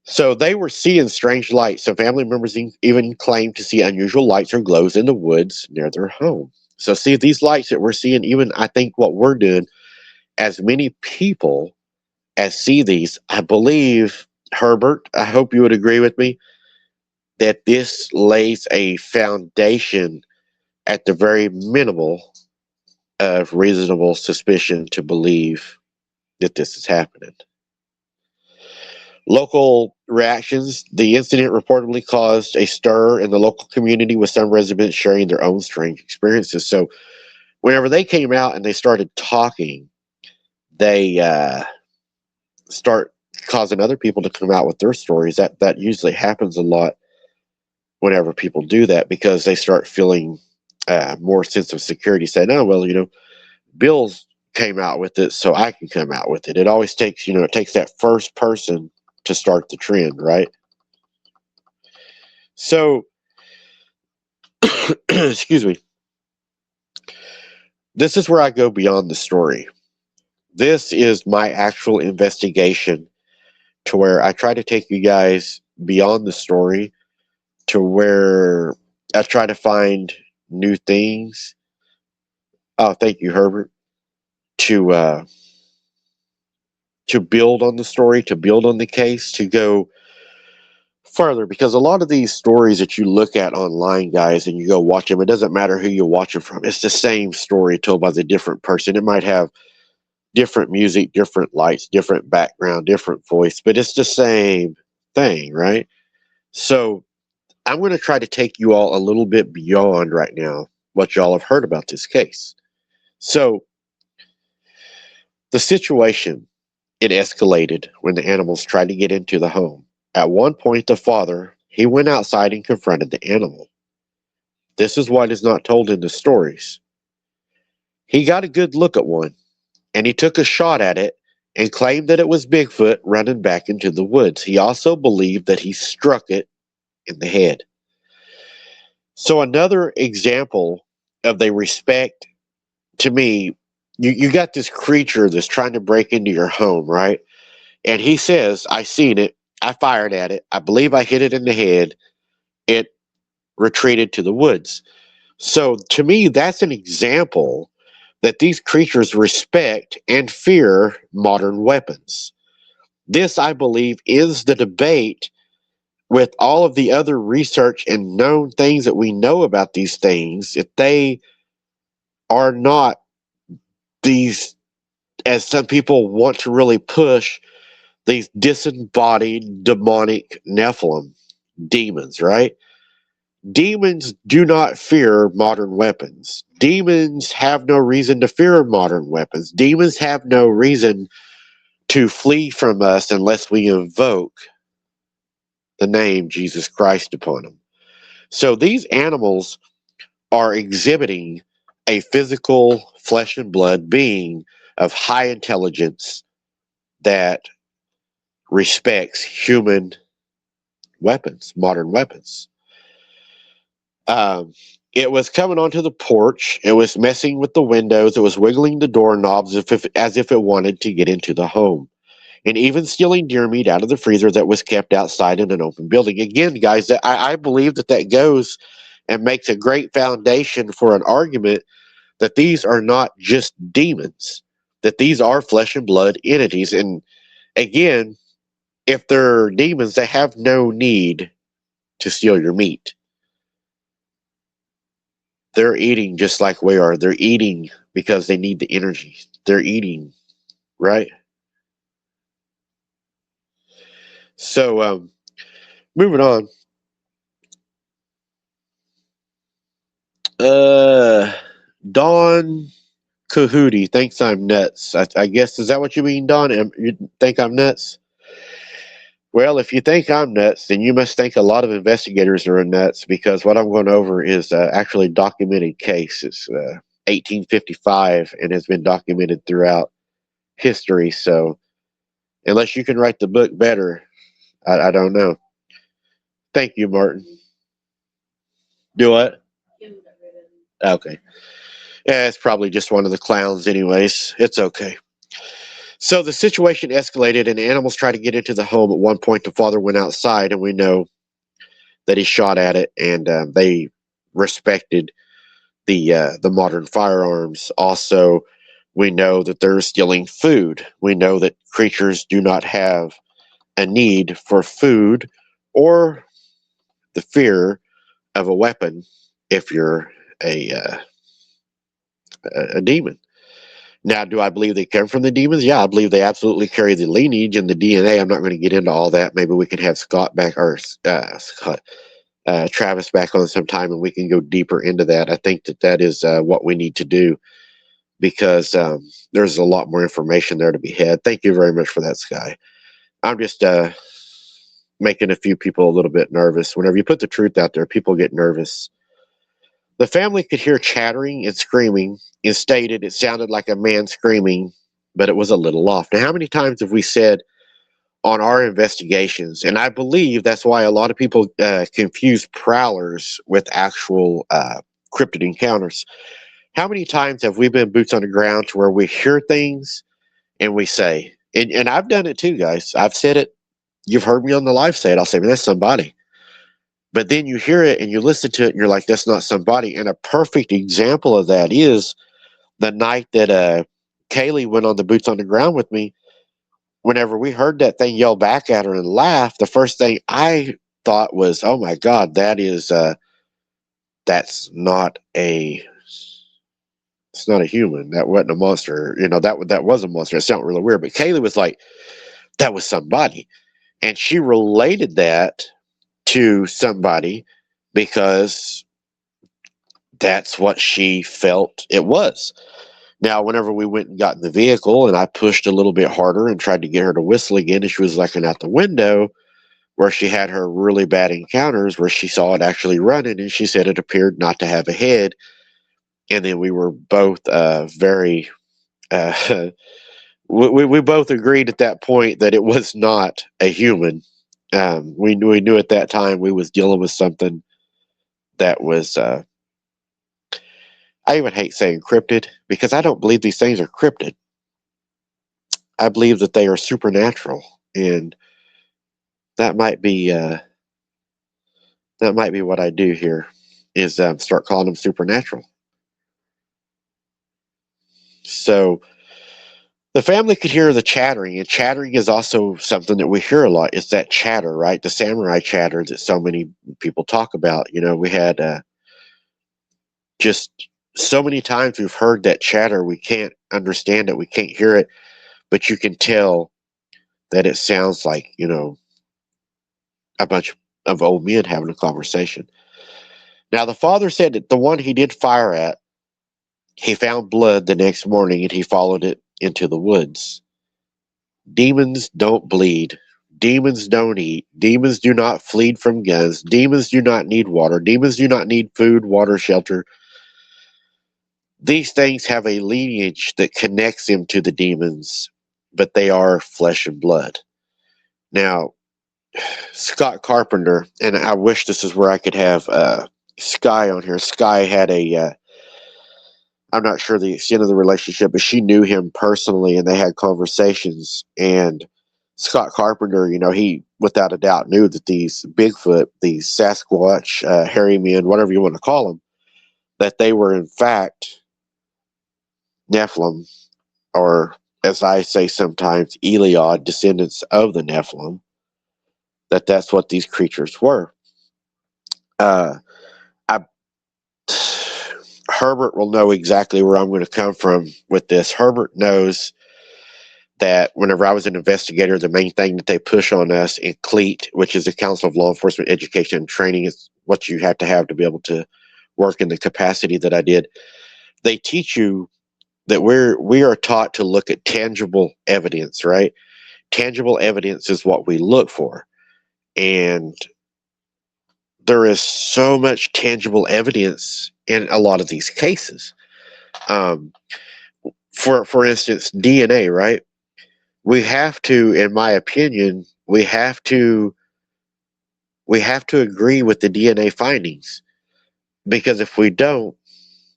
So they were seeing strange lights. So family members even claimed to see unusual lights or glows in the woods near their home. So see, these lights that we're seeing, even I think what we're doing, as many people as see these, I believe, Herbert, I hope you would agree with me, that this lays a foundation at the very minimal of reasonable suspicion to believe that this is happening. Local reactions. The incident reportedly caused a stir in the local community, with some residents sharing their own strange experiences. So whenever they came out and they started talking, they start causing other people to come out with their stories. That usually happens a lot whenever people do that, because they start feeling more sense of security, saying, oh, well, Bill's came out with it, so I can come out with it. It always takes, it takes that first person to start the trend, right? So, excuse me. This is where I go beyond the story. This is my actual investigation, to where I try to take you guys beyond the story, to where I try to find new things. Oh, thank you, Herbert. To build on the story, to build on the case, to go further, because a lot of these stories that you look at online, guys, and you go watch them, it doesn't matter who you watch it from. It's the same story told by the different person. It might have different music, different lights, different background, different voice, but it's the same thing, right? So I'm going to try to take you all a little bit beyond right now what y'all have heard about this case. So the situation, it escalated when the animals tried to get into the home. At one point, the father, he went outside and confronted the animal. This is what is not told in the stories. He got a good look at one, and he took a shot at it and claimed that it was Bigfoot running back into the woods. He also believed that he struck it in the head. So another example of the respect, to me, you got this creature that's trying to break into your home, right? And he says, I seen it. I fired at it. I believe I hit it in the head. It retreated to the woods. So to me, that's an example that these creatures respect and fear modern weapons. This, I believe, is the debate with all of the other research and known things that we know about these things. If they are not these, as some people want to really push, these disembodied demonic Nephilim demons, right? Demons do not fear modern weapons. Demons have no reason to fear modern weapons. Demons have no reason to flee from us unless we invoke the name Jesus Christ upon them. So these animals are exhibiting a physical flesh and blood being of high intelligence that respects human weapons, modern weapons. Um, it was coming onto the porch. It was messing with the windows. It was wiggling the doorknobs as if it wanted to get into the home, and even stealing deer meat out of the freezer that was kept outside in an open building. Again, guys, I believe that goes and makes a great foundation for an argument that these are not just demons, that these are flesh and blood entities. And again, if they're demons, they have no need to steal your meat. They're eating just like we are. They're eating because they need the energy. They're eating, right? So, moving on. Uh, Don Kahootie thinks I'm nuts. I guess, is that what you mean, Don? You think I'm nuts? Well, if you think I'm nuts, then you must think a lot of investigators are nuts, because what I'm going over is actually a documented case. It's 1855 and has been documented throughout history. So unless you can write the book better, I don't know. Thank you, Martin. Do what? Okay. Yeah, it's probably just one of the clowns, anyways. It's okay. So the situation escalated, and animals tried to get into the home. At one point, the father went outside, and we know that he shot at it, and they respected the modern firearms. Also, we know that they're stealing food. We know that creatures do not have a need for food or the fear of a weapon if you're a demon. Now, do I believe they come from the demons? Yeah, I believe they absolutely carry the lineage and the DNA. I'm not going to get into all that. Maybe we can have Scott back, or Travis back on sometime, and we can go deeper into that. I think that is what we need to do, because there's a lot more information there to be had. Thank you very much for that, Sky. I'm just making a few people a little bit nervous. Whenever you put the truth out there, people get nervous. The family could hear chattering and screaming, and stated it sounded like a man screaming, but it was a little off. Now, how many times have we said on our investigations, and I believe that's why a lot of people confuse prowlers with actual cryptid encounters. How many times have we been boots on the ground to where we hear things and we say, and I've done it too, guys. I've said it. You've heard me on the live say it. I'll say, man, that's somebody. But then you hear it and you listen to it and you're like, that's not somebody. And a perfect example of that is the night that Kaylee went on the boots on the ground with me. Whenever we heard that thing yell back at her and laugh, the first thing I thought was, oh my God, that's not it's not a human. That wasn't a monster. That was a monster. It sounded really weird. But Kaylee was like, that was somebody. And she related that to somebody because that's what she felt it was. Now, whenever we went and got in the vehicle and I pushed a little bit harder and tried to get her to whistle again, and she was looking out the window where she had her really bad encounters where she saw it actually running, and she said it appeared not to have a head. And then we were both very, we both agreed at that point that it was not a human. We knew at that time we was dealing with something that was, I even hate saying cryptid, because I don't believe these things are cryptid. I believe that they are supernatural, and that might be what I do here is start calling them supernatural. So the family could hear the chattering, and chattering is also something that we hear a lot. It's that chatter, right? The samurai chatter that so many people talk about. We had just so many times we've heard that chatter. We can't understand it. We can't hear it, but you can tell that it sounds like, a bunch of old men having a conversation. Now, the father said that the one he did fire at, he found blood the next morning and he followed it into the woods. Demons don't bleed. Demons don't eat. Demons do not flee from guns. Demons do not need water. Demons do not need food, water, shelter. These things have a lineage that connects them to the demons, but they are flesh and blood. Now, Scott Carpenter, and I wish this is where I could have Sky on here. Sky had I'm not sure the extent of the relationship, but she knew him personally and they had conversations. And Scott Carpenter, he without a doubt knew that these Bigfoot, these Sasquatch, hairy men, whatever you want to call them, that they were in fact Nephilim, or as I say sometimes, Eliod, descendants of the Nephilim, that's what these creatures were. Herbert will know exactly where I'm going to come from with this. Herbert knows that whenever I was an investigator, the main thing that they push on us in CLEAT, which is the Council of Law Enforcement Education and Training, is what you have to be able to work in the capacity that I did. they teach you that we are taught to look at tangible evidence, right? Tangible evidence is what we look for. And there is so much tangible evidence in a lot of these cases. Um, for instance, DNA, right? We have to, in my opinion, we have to agree with the DNA findings, because if we don't,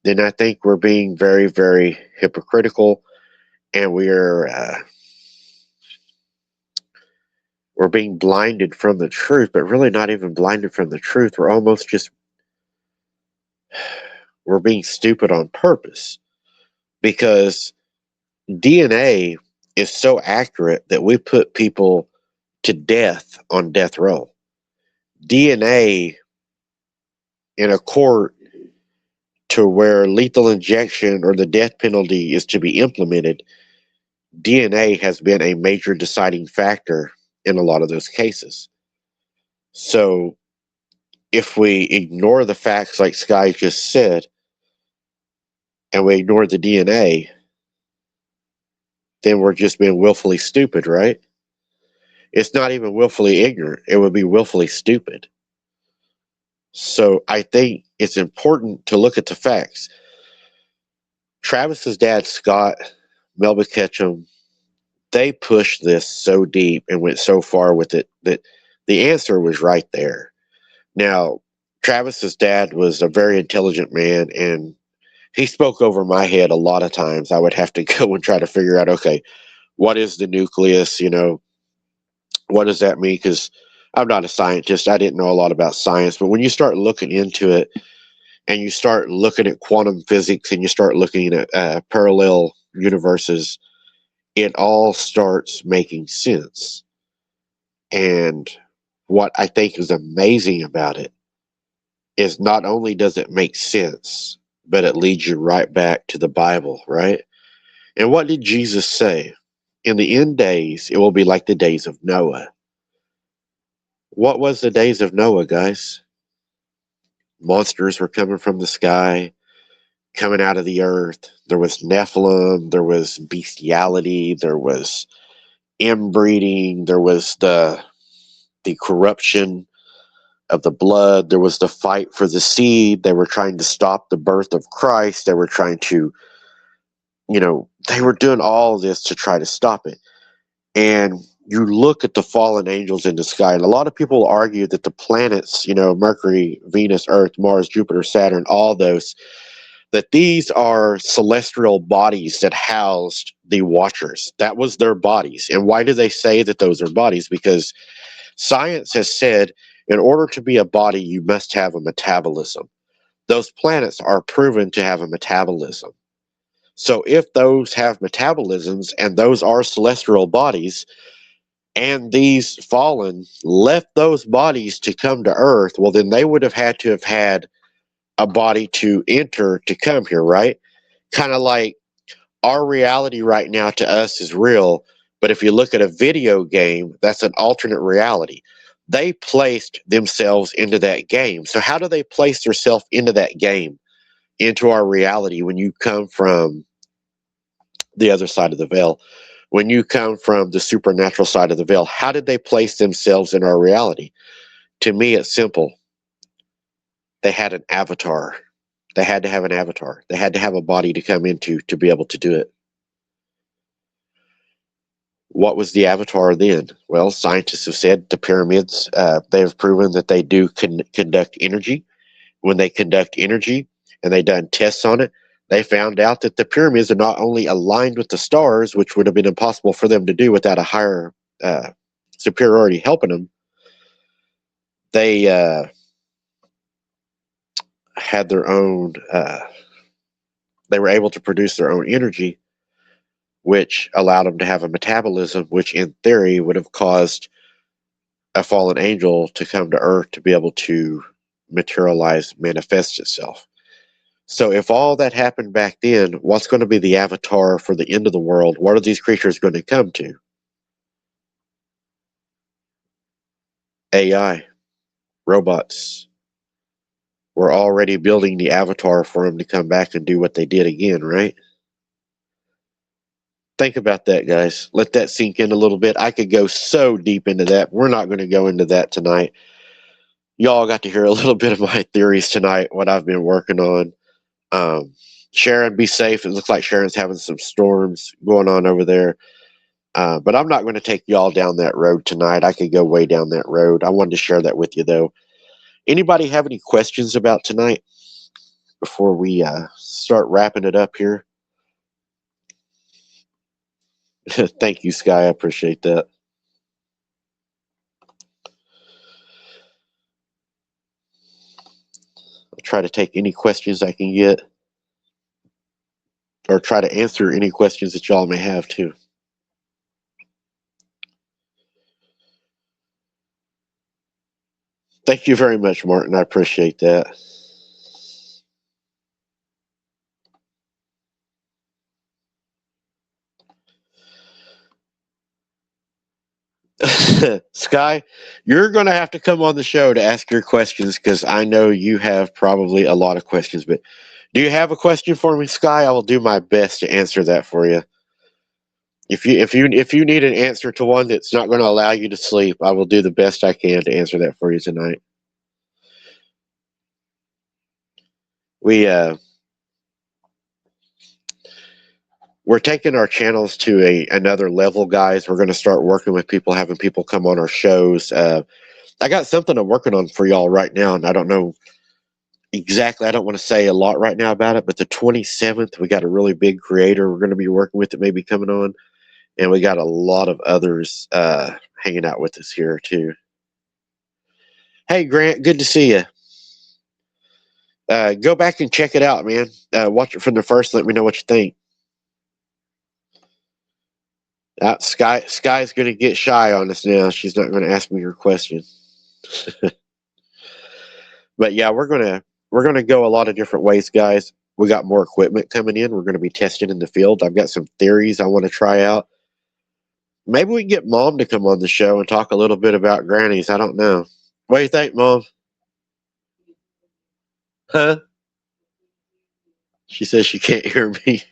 then I think we're being very, very hypocritical, and we're being blinded from the truth, but really not even blinded from the truth. We're almost just we're being stupid on purpose, because DNA is so accurate that we put people to death on death row. DNA in a court to where lethal injection or the death penalty is to be implemented, DNA has been a major deciding factor in a lot of those cases. So if we ignore the facts, like Sky just said, and we ignore the DNA, then we're just being willfully stupid, right? It's not even willfully ignorant, it would be willfully stupid. So I think it's important to look at the facts. Travis's dad, Scott, Melba Ketchum, they pushed this so deep and went so far with it that the answer was right there. Now, Travis's dad was a very intelligent man, and he spoke over my head a lot of times. I would have to go and try to figure out, okay, what is the nucleus? What does that mean? Because I'm not a scientist. I didn't know a lot about science. But when you start looking into it, and you start looking at quantum physics, and you start looking at parallel universes, it all starts making sense. And what I think is amazing about it is not only does it make sense, but it leads you right back to the Bible, right? And what did Jesus say? In the end days, it will be like the days of Noah. What was the days of Noah, guys? Monsters were coming from the sky, coming out of the earth. There was Nephilim, there was bestiality, there was inbreeding, there was the corruption of the blood, there was the fight for the seed. They were trying to stop the birth of Christ. They were trying to, they were doing all of this to try to stop it. And you look at the fallen angels in the sky, and a lot of people argue that the planets, Mercury, Venus, Earth, Mars, Jupiter, Saturn, all those, that these are celestial bodies that housed the watchers. That was their bodies. And why do they say that those are bodies? Because science has said in order to be a body, you must have a metabolism. Those planets are proven to have a metabolism. So if those have metabolisms and those are celestial bodies, and these fallen left those bodies to come to Earth, well, then they would have had a body to enter to come here, right? Kind of like our reality right now to us is real, but if you look at a video game, that's an alternate reality. They placed themselves into that game. So how do they place themselves into that game, into our reality when you come from the other side of the veil? When you come from the supernatural side of the veil, how did they place themselves in our reality? To me, it's simple. They had an avatar. They had to have an avatar. They had to have a body to come into to be able to do it. What was the avatar then? Well, scientists have said the pyramids, they have proven that they do conduct energy. When they conduct energy and they done tests on it, they found out that the pyramids are not only aligned with the stars, which would have been impossible for them to do without a higher superiority helping them. They had their own, they were able to produce their own energy, which allowed them to have a metabolism, which in theory would have caused a fallen angel to come to earth to be able to materialize, manifest itself. So if all that happened back then, what's going to be the avatar for the end of the world? What are these creatures going to come to? AI, robots, we're already building the avatar for them to come back and do what they did again, right? Think about that, guys. Let that sink in a little bit. I could go so deep into that. We're not going to go into that tonight. Y'all got to hear a little bit of my theories tonight, what I've been working on. Sharon, be safe. It looks like Sharon's having some storms going on over there. But I'm not going to take y'all down that road tonight. I could go way down that road. I wanted to share that with you, though. Anybody have any questions about tonight before we start wrapping it up here? Thank you, Sky. I appreciate that. I'll try to take any questions I can get, or try to answer any questions that y'all may have, too. Thank you very much, Martin. I appreciate that. Sky, you're going to have to come on the show to ask your questions, because I know you have probably a lot of questions. But do you have a question for me, Sky? I will do my best to answer that for you. If you need an answer to one that's not going to allow you to sleep, I will do the best I can to answer that for you tonight. We're taking our channels to another level, guys. We're going to start working with people, having people come on our shows. I got something I'm working on for y'all right now, and I don't know exactly. I don't want to say a lot right now about it, but the 27th, we got a really big creator we're going to be working with that may be coming on, and we got a lot of others hanging out with us here too. Hey, Grant, good to see you. Go back and check it out, man. Watch it from the first. Let me know what you think. Sky's going to get shy on us now. She's not going to ask me her question. But yeah, we're gonna go a lot of different ways, guys. We got more equipment coming in. We're going to be testing in the field. I've got some theories I want to try out. Maybe we can get Mom to come on the show and talk a little bit about grannies. I don't know. What do you think, Mom? Huh? She says she can't hear me.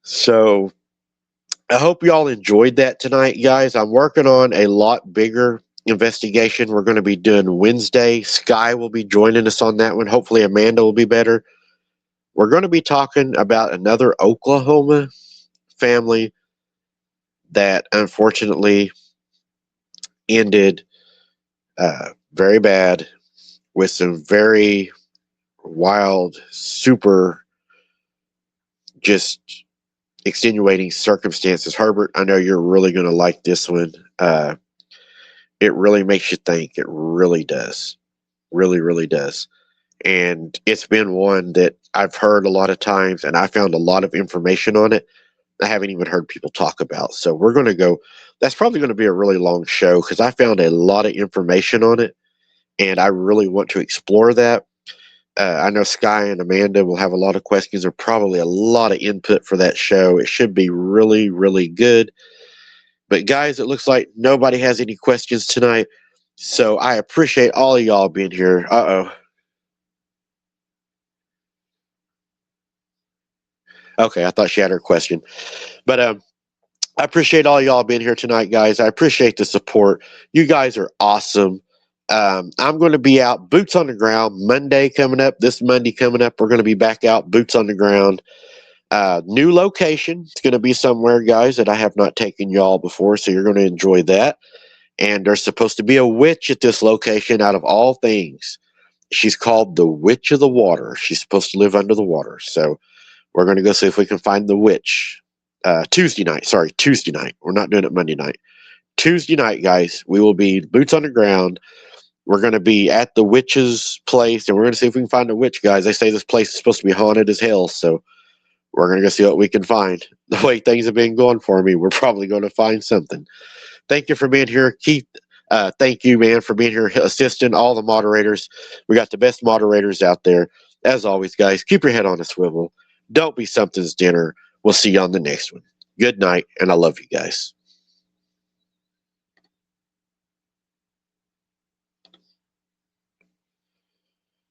So I hope y'all enjoyed that tonight, guys. I'm working on a lot bigger investigation we're going to be doing Wednesday. Sky will be joining us on that one. Hopefully Amanda will be better. We're going to be talking about another Oklahoma family that unfortunately ended very bad with some very wild, super just extenuating circumstances. Herbert, I know you're really going to like this one. It really makes you think. It really does. Really, really does. And it's been one that I've heard a lot of times, and I found a lot of information on it I haven't even heard people talk about. So we're going to go. That's probably going to be a really long show because I found a lot of information on it, and I really want to explore that. I know Sky and Amanda will have a lot of questions or probably a lot of input for that show. It should be really, really good. But guys, it looks like nobody has any questions tonight. So I appreciate all of y'all being here. Uh-oh. Okay, I thought she had her question. But I appreciate all y'all being here tonight, guys. I appreciate the support. You guys are awesome. I'm going to be out boots on the ground Monday coming up. This Monday coming up, we're going to be back out boots on the ground. New location. It's going to be somewhere, guys, that I have not taken y'all before, so you're going to enjoy that. And there's supposed to be a witch at this location out of all things. She's called the Witch of the Water. She's supposed to live under the water. So we're going to go see if we can find the witch. Tuesday night. We're not doing it Monday night. Tuesday night, guys, we will be boots on the ground. We're going to be at the witch's place, and we're going to see if we can find a witch, guys. They say this place is supposed to be haunted as hell, so we're going to go see what we can find. The way things have been going for me, we're probably going to find something. Thank you for being here, Keith. Thank you, man, for being here, assisting all the moderators. We got the best moderators out there. As always, guys, keep your head on a swivel. Don't be something's dinner. We'll see you on the next one. Good night, and I love you guys.